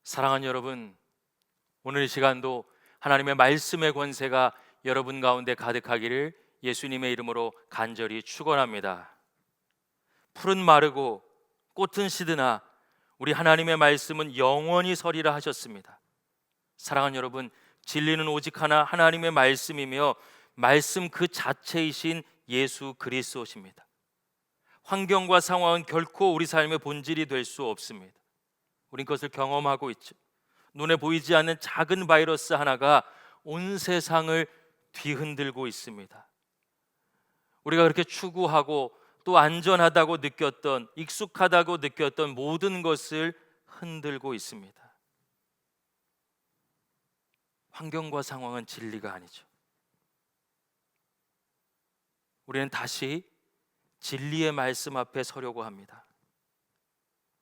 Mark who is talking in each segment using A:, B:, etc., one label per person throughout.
A: 사랑하는 여러분, 오늘 이 시간도 하나님의 말씀의 권세가 여러분 가운데 가득하기를 예수님의 이름으로 간절히 축원합니다. 풀은 마르고 꽃은 시드나 우리 하나님의 말씀은 영원히 서리라 하셨습니다. 사랑하는 여러분, 진리는 오직 하나 하나님의 말씀이며 말씀 그 자체이신 예수 그리스도십니다. 환경과 상황은 결코 우리 삶의 본질이 될 수 없습니다. 우린 그것을 경험하고 있죠. 눈에 보이지 않는 작은 바이러스 하나가 온 세상을 뒤흔들고 있습니다. 우리가 그렇게 추구하고 또 안전하다고 느꼈던, 익숙하다고 느꼈던 모든 것을 흔들고 있습니다. 환경과 상황은 진리가 아니죠. 우리는 다시 진리의 말씀 앞에 서려고 합니다.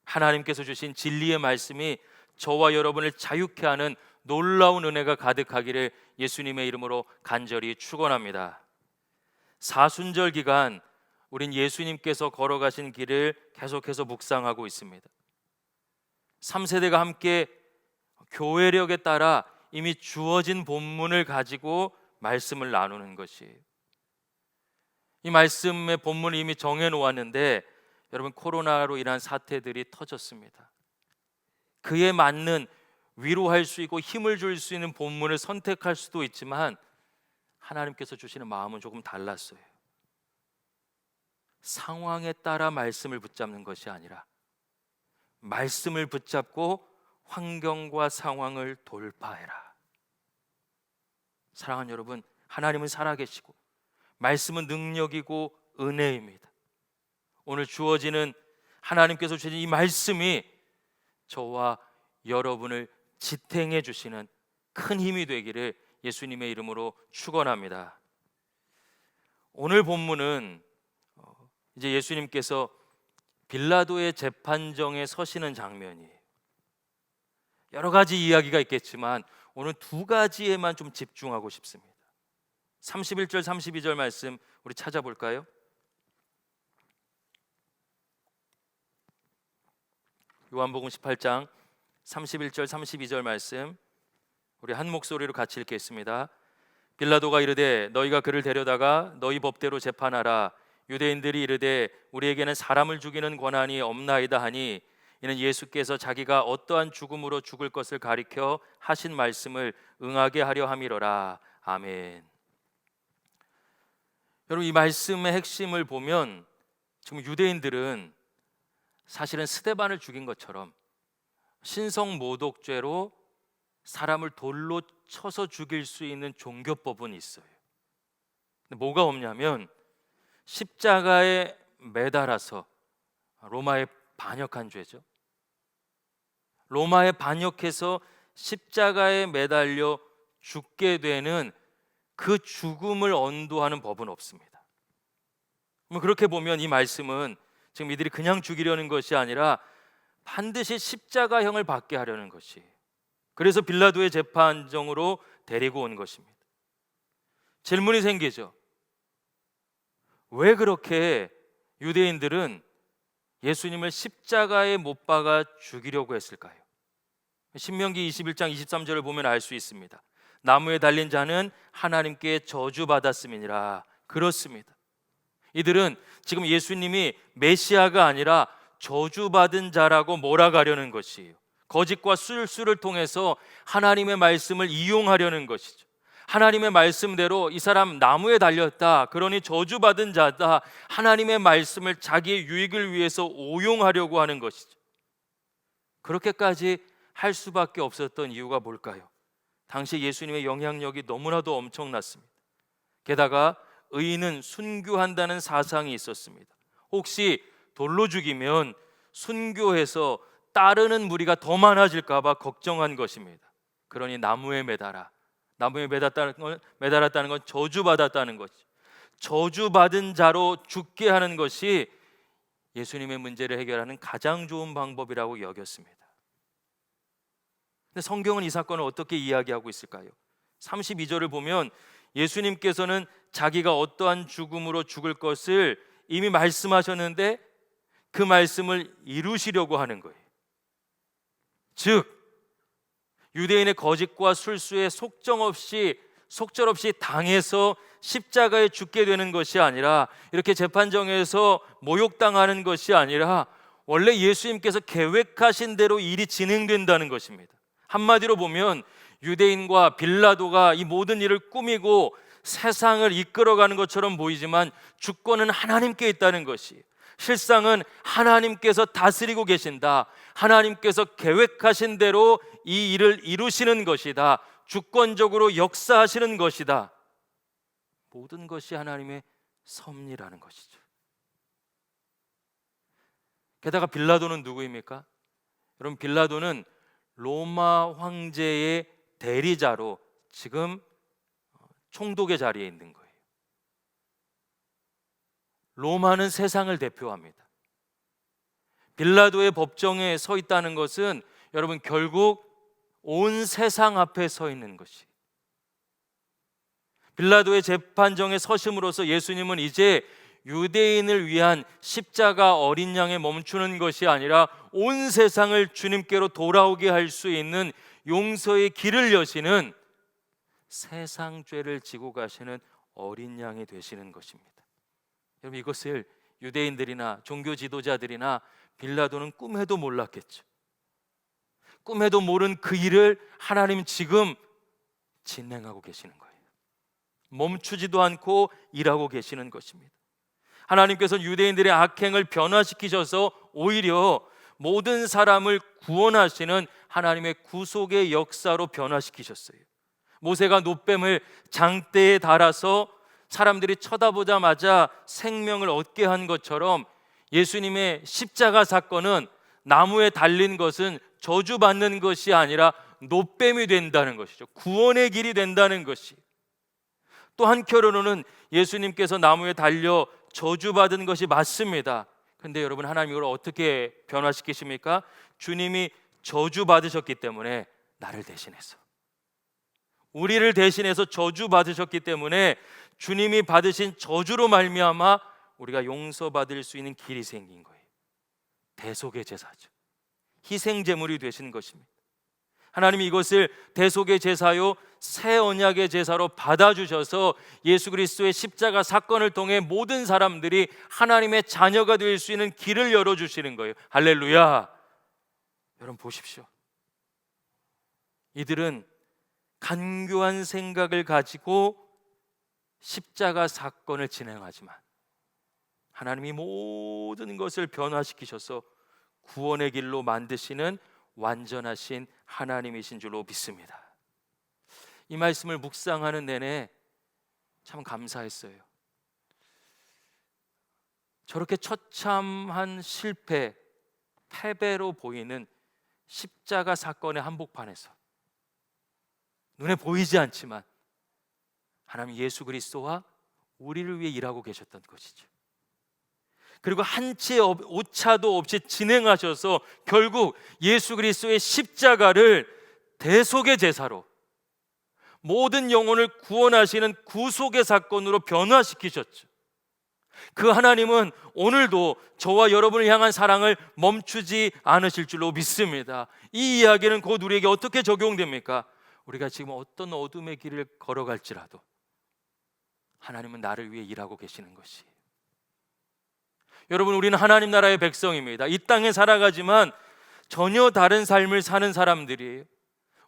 A: 하나님께서 주신 진리의 말씀이 저와 여러분을 자유케 하는 놀라운 은혜가 가득하기를 예수님의 이름으로 간절히 축원합니다. 사순절 기간 우린 예수님께서 걸어가신 길을 계속해서 묵상하고 있습니다. 3세대가 함께 교회력에 따라 이미 주어진 본문을 가지고 말씀을 나누는 것이에요. 이 말씀의 본문을 이미 정해 놓았는데 여러분, 코로나로 인한 사태들이 터졌습니다. 그에 맞는 위로할 수 있고 힘을 줄 수 있는 본문을 선택할 수도 있지만 하나님께서 주시는 마음은 조금 달랐어요. 상황에 따라 말씀을 붙잡는 것이 아니라 말씀을 붙잡고 환경과 상황을 돌파해라. 사랑하는 여러분, 하나님은 살아계시고 말씀은 능력이고 은혜입니다. 오늘 주어지는 하나님께서 주신 이 말씀이 저와 여러분을 지탱해 주시는 큰 힘이 되기를 예수님의 이름으로 축원합니다. 오늘 본문은 이제 예수님께서 빌라도의 재판정에 서시는 장면이에요. 여러 가지 이야기가 있겠지만 오늘 두 가지에만 좀 집중하고 싶습니다. 31절 32절 말씀 우리 찾아볼까요? 요한복음 18장 31절 32절 말씀 우리 한 목소리로 같이 읽겠습니다. 빌라도가 이르되 너희가 그를 데려다가 너희 법대로 재판하라. 유대인들이 이르되 우리에게는 사람을 죽이는 권한이 없나이다 하니 이는 예수께서 자기가 어떠한 죽음으로 죽을 것을 가리켜 하신 말씀을 응하게 하려 함이로라. 아멘. 여러분, 이 말씀의 핵심을 보면 지금 유대인들은 사실은 스데반을 죽인 것처럼 신성모독죄로 사람을 돌로 쳐서 죽일 수 있는 종교법은 있어요. 근데 뭐가 없냐면 십자가에 매달아서 로마에 반역한 죄죠. 로마에 반역해서 십자가에 매달려 죽게 되는 그 죽음을 언도하는 법은 없습니다. 그렇게 보면 이 말씀은 지금 이들이 그냥 죽이려는 것이 아니라 반드시 십자가형을 받게 하려는 것이, 그래서 빌라도의 재판정으로 데리고 온 것입니다. 질문이 생기죠. 왜 그렇게 유대인들은 예수님을 십자가에 못 박아 죽이려고 했을까요? 신명기 21장 23절을 보면 알 수 있습니다. 나무에 달린 자는 하나님께 저주받았음이니라. 그렇습니다. 이들은 지금 예수님이 메시아가 아니라 저주받은 자라고 몰아가려는 것이에요. 거짓과 술수를 통해서 하나님의 말씀을 이용하려는 것이죠. 하나님의 말씀대로 이 사람 나무에 달렸다, 그러니 저주받은 자다, 하나님의 말씀을 자기의 유익을 위해서 오용하려고 하는 것이죠. 그렇게까지 할 수밖에 없었던 이유가 뭘까요? 당시 예수님의 영향력이 너무나도 엄청났습니다. 게다가 의인은 순교한다는 사상이 있었습니다. 혹시 돌로 죽이면 순교해서 따르는 무리가 더 많아질까 봐 걱정한 것입니다. 그러니 나무에 매달아. 나무에 매달았다는 건 저주받았다는 것이죠. 저주받은 자로 죽게 하는 것이 예수님의 문제를 해결하는 가장 좋은 방법이라고 여겼습니다. 근데 성경은 이 사건을 어떻게 이야기하고 있을까요? 32절을 보면 예수님께서는 자기가 어떠한 죽음으로 죽을 것을 이미 말씀하셨는데 그 말씀을 이루시려고 하는 거예요. 즉 유대인의 거짓과 술수에 속절없이 당해서 십자가에 죽게 되는 것이 아니라, 이렇게 재판정에서 모욕당하는 것이 아니라 원래 예수님께서 계획하신 대로 일이 진행된다는 것입니다. 한마디로 보면 유대인과 빌라도가 이 모든 일을 꾸미고 세상을 이끌어가는 것처럼 보이지만 주권은 하나님께 있다는 것이, 실상은 하나님께서 다스리고 계신다, 하나님께서 계획하신 대로 이 일을 이루시는 것이다, 주권적으로 역사하시는 것이다. 모든 것이 하나님의 섭리라는 것이죠. 게다가 빌라도는 누구입니까? 여러분, 빌라도는 로마 황제의 대리자로 지금 총독의 자리에 있는 거예요. 로마는 세상을 대표합니다. 빌라도의 법정에 서 있다는 것은 여러분, 결국 온 세상 앞에 서 있는 것이, 빌라도의 재판정에 서심으로써 예수님은 이제 유대인을 위한 십자가 어린 양에 멈추는 것이 아니라 온 세상을 주님께로 돌아오게 할 수 있는 용서의 길을 여시는, 세상 죄를 지고 가시는 어린 양이 되시는 것입니다. 여러분, 이것을 유대인들이나 종교 지도자들이나 빌라도는 꿈에도 몰랐겠죠. 꿈에도 모른 그 일을 하나님 지금 진행하고 계시는 거예요. 멈추지도 않고 일하고 계시는 것입니다. 하나님께서 유대인들의 악행을 변화시키셔서 오히려 모든 사람을 구원하시는 하나님의 구속의 역사로 변화시키셨어요. 모세가 놋뱀을 장대에 달아서 사람들이 쳐다보자마자 생명을 얻게 한 것처럼, 예수님의 십자가 사건은 나무에 달린 것은 저주받는 것이 아니라 놋뱀이 된다는 것이죠. 구원의 길이 된다는 것이. 또 한편으로는 예수님께서 나무에 달려 저주받은 것이 맞습니다. 근데 여러분, 하나님 이걸 어떻게 변화시키십니까? 주님이 저주받으셨기 때문에 나를 대신해서, 우리를 대신해서 저주받으셨기 때문에 주님이 받으신 저주로 말미암아 우리가 용서받을 수 있는 길이 생긴 거예요. 대속의 제사죠. 희생제물이 되신 것입니다. 하나님이 이것을 대속의 제사요 새 언약의 제사로 받아주셔서 예수 그리스도의 십자가 사건을 통해 모든 사람들이 하나님의 자녀가 될 수 있는 길을 열어주시는 거예요. 할렐루야. 여러분 보십시오. 이들은 간교한 생각을 가지고 십자가 사건을 진행하지만 하나님이 모든 것을 변화시키셔서 구원의 길로 만드시는 완전하신 하나님이신 줄로 믿습니다. 이 말씀을 묵상하는 내내 참 감사했어요. 저렇게 처참한 실패, 패배로 보이는 십자가 사건의 한복판에서 눈에 보이지 않지만 하나님 예수 그리스도와 우리를 위해 일하고 계셨던 것이죠. 그리고 한치의 오차도 없이 진행하셔서 결국 예수 그리스도의 십자가를 대속의 제사로, 모든 영혼을 구원하시는 구속의 사건으로 변화시키셨죠. 그 하나님은 오늘도 저와 여러분을 향한 사랑을 멈추지 않으실 줄로 믿습니다. 이 이야기는 곧 우리에게 어떻게 적용됩니까? 우리가 지금 어떤 어둠의 길을 걸어갈지라도 하나님은 나를 위해 일하고 계시는 것이. 여러분, 우리는 하나님 나라의 백성입니다. 이 땅에 살아가지만 전혀 다른 삶을 사는 사람들이에요.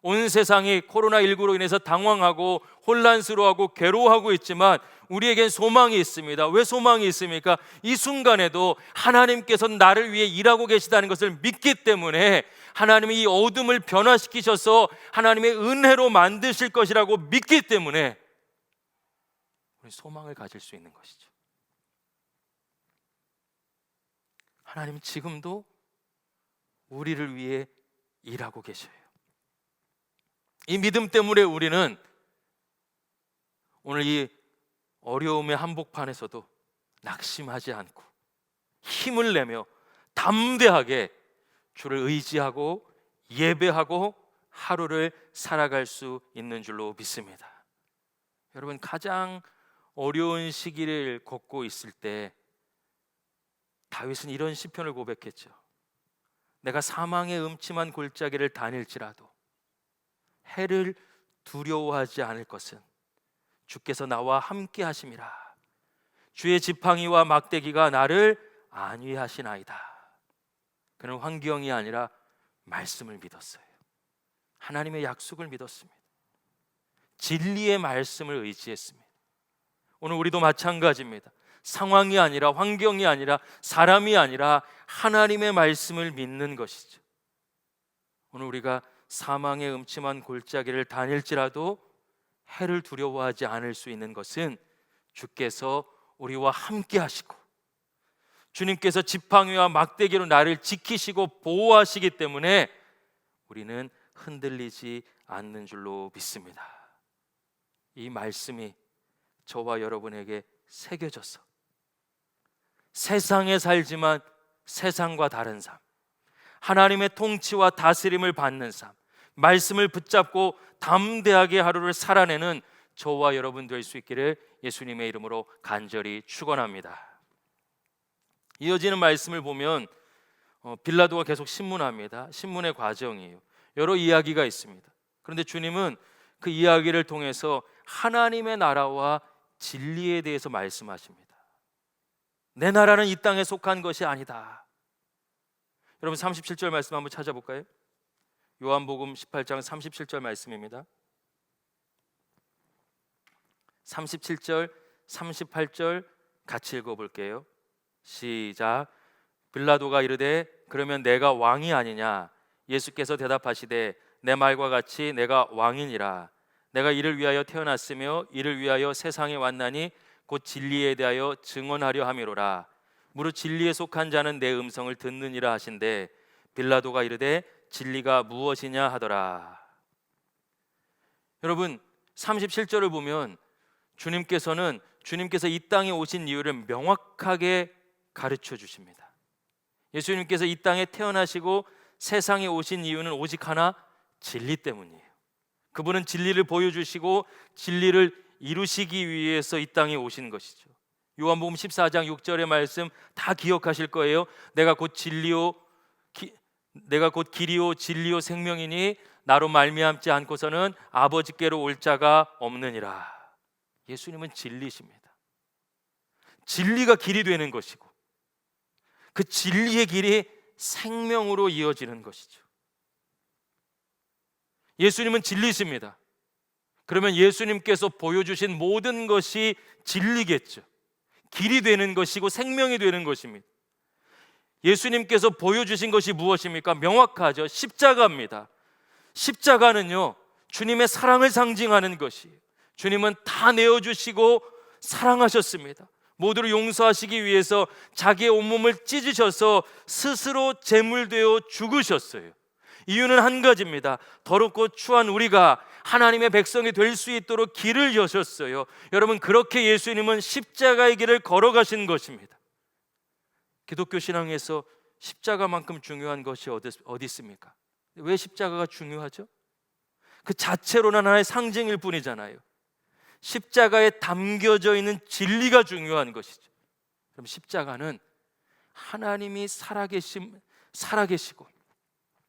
A: 온 세상이 코로나19로 인해서 당황하고 혼란스러워하고 괴로워하고 있지만 우리에겐 소망이 있습니다. 왜 소망이 있습니까? 이 순간에도 하나님께서 나를 위해 일하고 계시다는 것을 믿기 때문에, 하나님이 이 어둠을 변화시키셔서 하나님의 은혜로 만드실 것이라고 믿기 때문에 우리 소망을 가질 수 있는 것이죠. 하나님은 지금도 우리를 위해 일하고 계셔요. 이 믿음 때문에 우리는 오늘 이 어려움의 한복판에서도 낙심하지 않고 힘을 내며 담대하게 주를 의지하고 예배하고 하루를 살아갈 수 있는 줄로 믿습니다. 여러분, 가장 어려운 시기를 걷고 있을 때 다윗은 이런 시편을 고백했죠. 내가 사망의 음침한 골짜기를 다닐지라도 해를 두려워하지 않을 것은 주께서 나와 함께 하심이라. 주의 지팡이와 막대기가 나를 안위하시나이다. 그는 환경이 아니라 말씀을 믿었어요. 하나님의 약속을 믿었습니다. 진리의 말씀을 의지했습니다. 오늘 우리도 마찬가지입니다. 상황이 아니라, 환경이 아니라, 사람이 아니라 하나님의 말씀을 믿는 것이죠. 오늘 우리가 사망의 음침한 골짜기를 다닐지라도 해를 두려워하지 않을 수 있는 것은 주께서 우리와 함께 하시고 주님께서 지팡이와 막대기로 나를 지키시고 보호하시기 때문에 우리는 흔들리지 않는 줄로 믿습니다. 이 말씀이 저와 여러분에게 새겨져서 세상에 살지만 세상과 다른 삶, 하나님의 통치와 다스림을 받는 삶, 말씀을 붙잡고 담대하게 하루를 살아내는 저와 여러분 될 수 있기를 예수님의 이름으로 간절히 축원합니다. 이어지는 말씀을 보면 빌라도가 계속 신문합니다. 신문의 과정이에요. 여러 이야기가 있습니다. 그런데 주님은 그 이야기를 통해서 하나님의 나라와 진리에 대해서 말씀하십니다. 내 나라는 이 땅에 속한 것이 아니다. 여러분 37절 말씀 한번 찾아볼까요? 요한복음 18장 37절 말씀입니다. 37절, 38절 같이 읽어볼게요. 시작. 빌라도가 이르되 그러면 내가 왕이 아니냐? 예수께서 대답하시되 내 말과 같이 내가 왕이니라. 내가 이를 위하여 태어났으며 이를 위하여 세상에 왔나니 곧 진리에 대하여 증언하려 함이로라. 무릇 진리에 속한 자는 내 음성을 듣느니라 하신대 빌라도가 이르되 진리가 무엇이냐 하더라. 여러분 37절을 보면 주님께서 이 땅에 오신 이유를 명확하게 가르쳐 주십니다. 예수님께서 이 땅에 태어나시고 세상에 오신 이유는 오직 하나, 진리 때문이에요. 그분은 진리를 보여주시고 진리를 이루시기 위해서 이 땅에 오신 것이죠. 요한복음 14장 6절의 말씀 다 기억하실 거예요. 내가 곧 길이요 진리요 생명이니 나로 말미암지 않고서는 아버지께로 올 자가 없느니라. 예수님은 진리십니다. 진리가 길이 되는 것이고 그 진리의 길이 생명으로 이어지는 것이죠. 예수님은 진리십니다. 그러면 예수님께서 보여주신 모든 것이 진리겠죠. 길이 되는 것이고 생명이 되는 것입니다. 예수님께서 보여주신 것이 무엇입니까? 명확하죠. 십자가입니다. 십자가는요 주님의 사랑을 상징하는 것이에요. 주님은 다 내어주시고 사랑하셨습니다. 모두를 용서하시기 위해서 자기의 온몸을 찢으셔서 스스로 제물되어 죽으셨어요. 이유는 한 가지입니다. 더럽고 추한 우리가 하나님의 백성이 될 수 있도록 길을 여셨어요. 여러분 그렇게 예수님은 십자가의 길을 걸어가신 것입니다. 기독교 신앙에서 십자가만큼 중요한 것이 어디 있습니까? 왜 십자가가 중요하죠? 그 자체로는 하나의 상징일 뿐이잖아요. 십자가에 담겨져 있는 진리가 중요한 것이죠. 그럼 십자가는 하나님이 살아계시고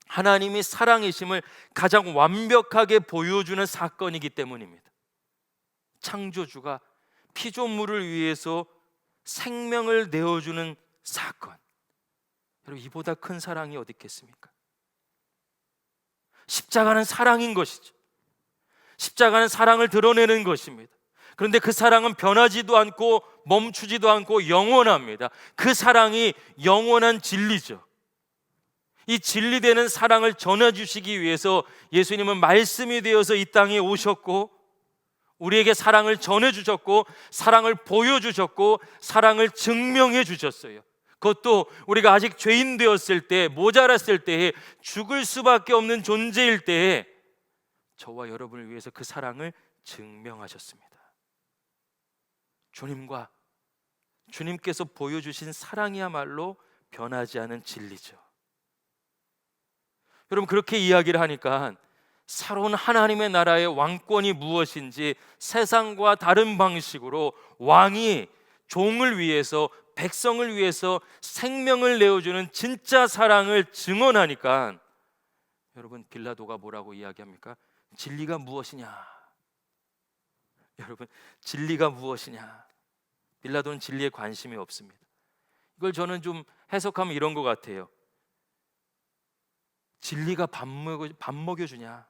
A: 하나님이 사랑이심을 가장 완벽하게 보여주는 사건이기 때문입니다. 창조주가 피조물을 위해서 생명을 내어주는 사건. 여러분 이보다 큰 사랑이 어디 있겠습니까? 십자가는 사랑인 것이죠. 십자가는 사랑을 드러내는 것입니다. 그런데 그 사랑은 변하지도 않고 멈추지도 않고 영원합니다. 그 사랑이 영원한 진리죠. 이 진리되는 사랑을 전해주시기 위해서 예수님은 말씀이 되어서 이 땅에 오셨고 우리에게 사랑을 전해주셨고 사랑을 보여주셨고 사랑을 증명해 주셨어요. 그것도 우리가 아직 죄인 되었을 때, 모자랐을 때에, 죽을 수밖에 없는 존재일 때에 저와 여러분을 위해서 그 사랑을 증명하셨습니다. 주님께서 보여주신 사랑이야말로 변하지 않은 진리죠. 여러분 그렇게 이야기를 하니까 새로운 하나님의 나라의 왕권이 무엇인지 세상과 다른 방식으로 왕이 종을 위해서 백성을 위해서 생명을 내어주는 진짜 사랑을 증언하니까 여러분 빌라도가 뭐라고 이야기합니까? 진리가 무엇이냐? 여러분, 진리가 무엇이냐? 빌라도는 진리에 관심이 없습니다. 이걸 저는 좀 해석하면 이런 것 같아요. 진리가 밥 먹여주냐?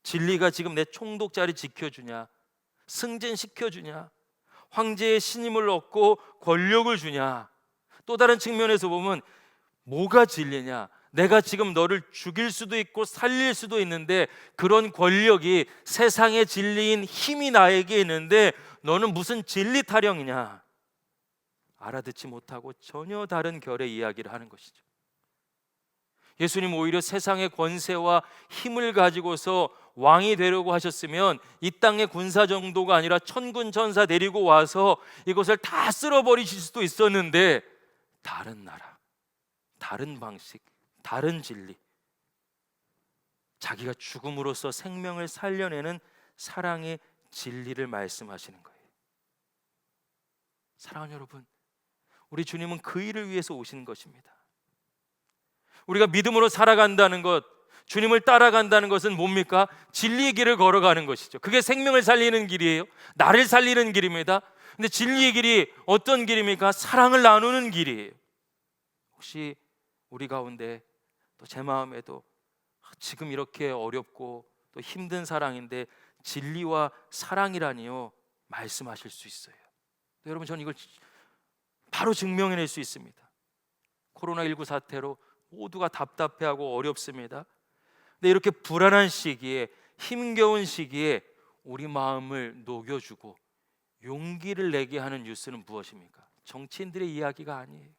A: 진리가 지금 내 총독자리 지켜주냐? 승진시켜주냐? 황제의 신임을 얻고 권력을 주냐? 또 다른 측면에서 보면 뭐가 진리냐? 내가 지금 너를 죽일 수도 있고 살릴 수도 있는데 그런 권력이 세상의 진리인 힘이 나에게 있는데 너는 무슨 진리 타령이냐? 알아듣지 못하고 전혀 다른 결의 이야기를 하는 것이죠. 예수님 오히려 세상의 권세와 힘을 가지고서 왕이 되려고 하셨으면 이 땅의 군사 정도가 아니라 천군 천사 데리고 와서 이것을 다 쓸어버리실 수도 있었는데 다른 나라, 다른 방식, 다른 진리, 자기가 죽음으로써 생명을 살려내는 사랑의 진리를 말씀하시는 거예요. 사랑하는 여러분, 우리 주님은 그 일을 위해서 오신 것입니다. 우리가 믿음으로 살아간다는 것, 주님을 따라간다는 것은 뭡니까? 진리의 길을 걸어가는 것이죠. 그게 생명을 살리는 길이에요. 나를 살리는 길입니다. 근데 진리의 길이 어떤 길입니까? 사랑을 나누는 길이에요. 혹시 우리 가운데 또 제 마음에도 지금 이렇게 어렵고 또 힘든 사랑인데 진리와 사랑이라니요 말씀하실 수 있어요. 여러분, 저는 이걸 바로 증명해낼 수 있습니다. 코로나19 사태로 모두가 답답해하고 어렵습니다. 근데 이렇게 불안한 시기에, 힘겨운 시기에 우리 마음을 녹여주고 용기를 내게 하는 뉴스는 무엇입니까? 정치인들의 이야기가 아니에요.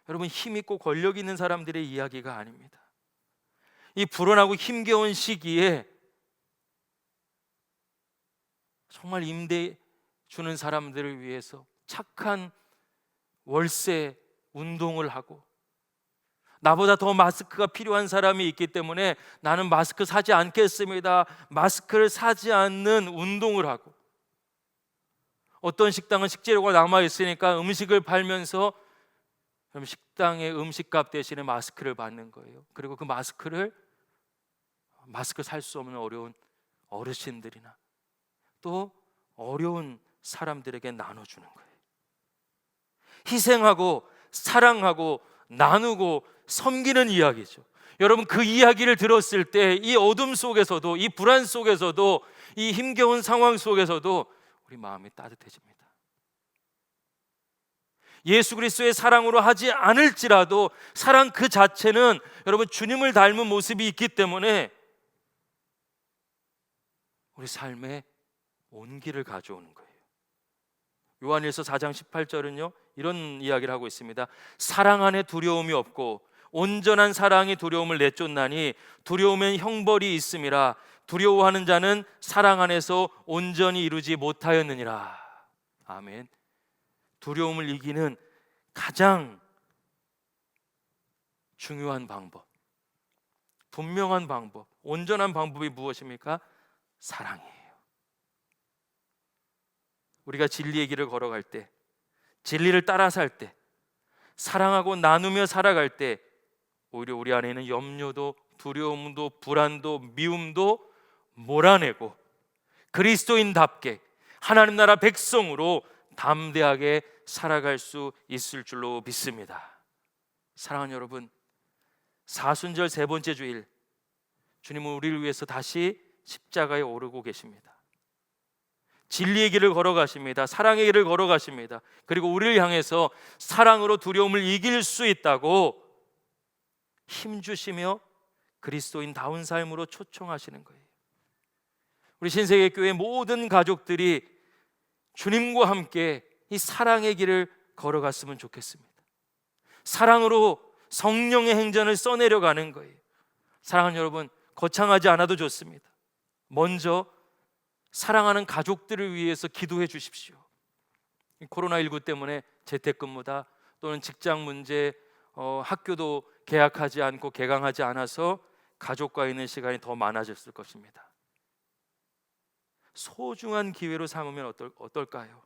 A: 여러분, 힘 있고 권력 있는 사람들의 이야기가 아닙니다. 이 불안하고 힘겨운 시기에 정말 임대 주는 사람들을 위해서 착한 월세 운동을 하고, 나보다 더 마스크가 필요한 사람이 있기 때문에 나는 마스크 사지 않겠습니다, 마스크를 사지 않는 운동을 하고, 어떤 식당은 식재료가 남아있으니까 음식을 팔면서 그럼 식당의 음식값 대신에 마스크를 받는 거예요. 그리고 그 마스크 살 수 없는 어려운 어르신들이나 또 어려운 사람들에게 나눠주는 거예요. 희생하고 사랑하고 나누고 섬기는 이야기죠. 여러분, 그 이야기를 들었을 때 이 어둠 속에서도, 이 불안 속에서도, 이 힘겨운 상황 속에서도 우리 마음이 따뜻해집니다. 예수 그리스도의 사랑으로 하지 않을지라도 사랑 그 자체는 여러분 주님을 닮은 모습이 있기 때문에 우리 삶에 온기를 가져오는 거예요. 요한일서 4장 18절은요 이런 이야기를 하고 있습니다. 사랑 안에 두려움이 없고 온전한 사랑이 두려움을 내쫓나니 두려움엔 형벌이 있음이라. 두려워하는 자는 사랑 안에서 온전히 이루지 못하였느니라. 아멘. 두려움을 이기는 가장 중요한 방법, 분명한 방법, 온전한 방법이 무엇입니까? 사랑이에요. 우리가 진리의 길을 걸어갈 때, 진리를 따라 살 때, 사랑하고 나누며 살아갈 때 오히려 우리 안에 있는 염려도 두려움도 불안도 미움도 몰아내고 그리스도인답게 하나님 나라 백성으로 담대하게 살아갈 수 있을 줄로 믿습니다. 사랑하는 여러분, 사순절 세 번째 주일, 주님은 우리를 위해서 다시 십자가에 오르고 계십니다. 진리의 길을 걸어가십니다. 사랑의 길을 걸어가십니다. 그리고 우리를 향해서 사랑으로 두려움을 이길 수 있다고 힘주시며 그리스도인다운 삶으로 초청하시는 거예요. 우리 신세계교회 모든 가족들이 주님과 함께 이 사랑의 길을 걸어갔으면 좋겠습니다. 사랑으로 성령의 행전을 써내려가는 거예요. 사랑하는 여러분, 거창하지 않아도 좋습니다. 먼저 사랑하는 가족들을 위해서 기도해 주십시오. 코로나19 때문에 재택근무다 또는 직장 문제, 학교도 개학하지 않고 개강하지 않아서 가족과 있는 시간이 더 많아졌을 것입니다. 소중한 기회로 삼으면 어떨까요?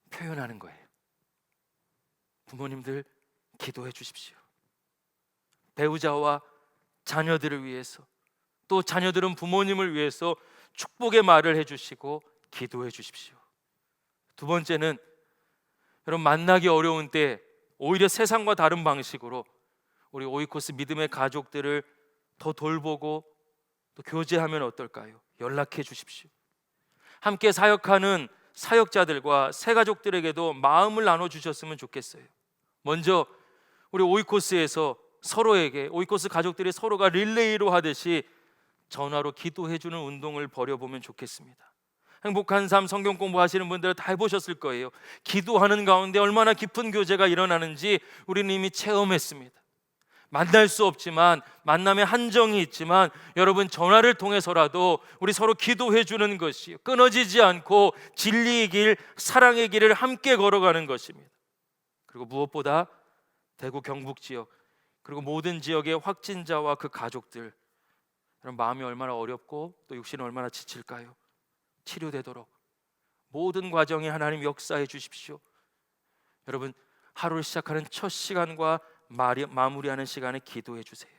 A: 표현하는 거예요. 부모님들 기도해 주십시오. 배우자와 자녀들을 위해서, 또 자녀들은 부모님을 위해서 축복의 말을 해주시고 기도해 주십시오. 두 번째는 여러분, 만나기 어려운 때 오히려 세상과 다른 방식으로 우리 오이코스 믿음의 가족들을 더 돌보고 또 교제하면 어떨까요? 연락해 주십시오. 함께 사역하는 사역자들과 새가족들에게도 마음을 나눠주셨으면 좋겠어요. 먼저 우리 오이코스에서 서로에게, 오이코스 가족들이 서로가 릴레이로 하듯이 전화로 기도해주는 운동을 벌여보면 좋겠습니다. 행복한 삶 성경 공부하시는 분들 다 해보셨을 거예요. 기도하는 가운데 얼마나 깊은 교제가 일어나는지 우리는 이미 체험했습니다. 만날 수 없지만, 만남에 한정이 있지만 여러분, 전화를 통해서라도 우리 서로 기도해 주는 것이요, 끊어지지 않고 진리의 길, 사랑의 길을 함께 걸어가는 것입니다. 그리고 무엇보다 대구 경북 지역, 그리고 모든 지역의 확진자와 그 가족들, 여러분, 마음이 얼마나 어렵고 또 육신은 얼마나 지칠까요? 치료되도록 모든 과정에 하나님 역사해 주십시오. 여러분, 하루를 시작하는 첫 시간과 마무리하는 시간에 기도해 주세요.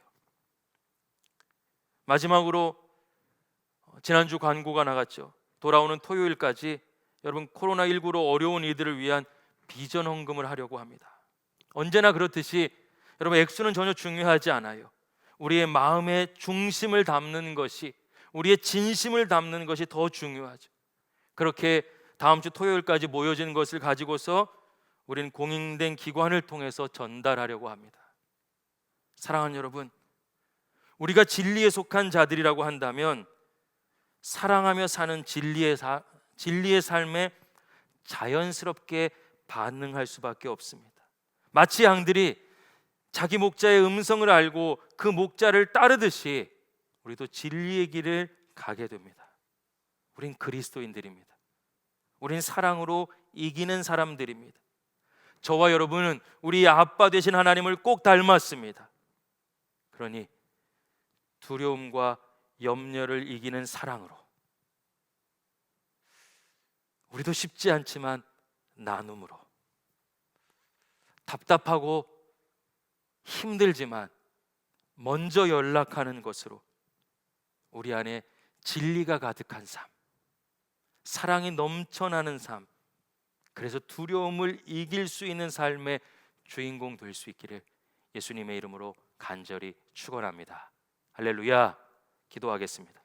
A: 마지막으로 지난주 광고가 나갔죠. 돌아오는 토요일까지 여러분, 코로나19로 어려운 이들을 위한 비전 헌금을 하려고 합니다. 언제나 그렇듯이 여러분, 액수는 전혀 중요하지 않아요. 우리의 마음의 중심을 담는 것이, 우리의 진심을 담는 것이 더 중요하죠. 그렇게 다음 주 토요일까지 모여진 것을 가지고서 우리는 공인된 기관을 통해서 전달하려고 합니다. 사랑하는 여러분, 우리가 진리에 속한 자들이라고 한다면 사랑하며 사는 진리의 삶에 자연스럽게 반응할 수밖에 없습니다. 마치 양들이 자기 목자의 음성을 알고 그 목자를 따르듯이 우리도 진리의 길을 가게 됩니다. 우린 그리스도인들입니다. 우린 사랑으로 이기는 사람들입니다. 저와 여러분은 우리 아빠 되신 하나님을 꼭 닮았습니다. 그러니 두려움과 염려를 이기는 사랑으로, 우리도 쉽지 않지만 나눔으로, 답답하고 힘들지만 먼저 연락하는 것으로 우리 안에 진리가 가득한 삶, 사랑이 넘쳐나는 삶, 그래서 두려움을 이길 수 있는 삶의 주인공 될 수 있기를 예수님의 이름으로 간절히 축원합니다. 할렐루야. 기도하겠습니다.